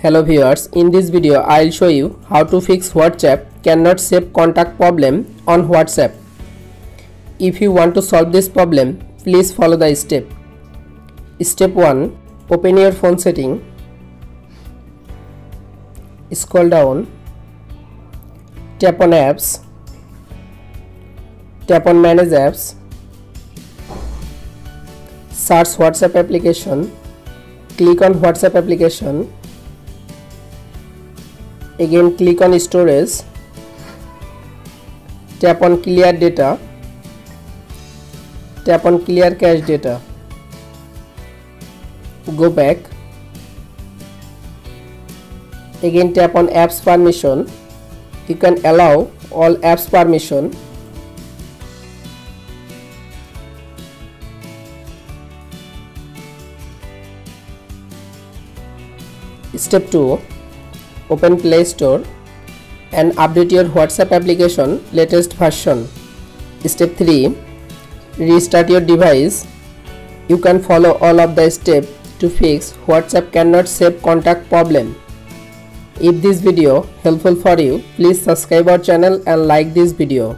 Hello viewers, in this video I'll show you how to fix WhatsApp cannot save contact problem on WhatsApp. If you want to solve this problem, please follow the step. Step 1. Open your phone setting. Scroll down. Tap on apps. Tap on manage apps. Search WhatsApp application. Click on WhatsApp application. Again click on storage. Tap on clear data. Tap on clear cache data. Go back. Again tap on apps permission. You can allow all apps permission. Step 2. Open Play Store and update your WhatsApp application latest version. Step 3. Restart your device. You can follow all of the steps to fix WhatsApp cannot save contact problem. If this video helpful for you, please subscribe our channel and like this video.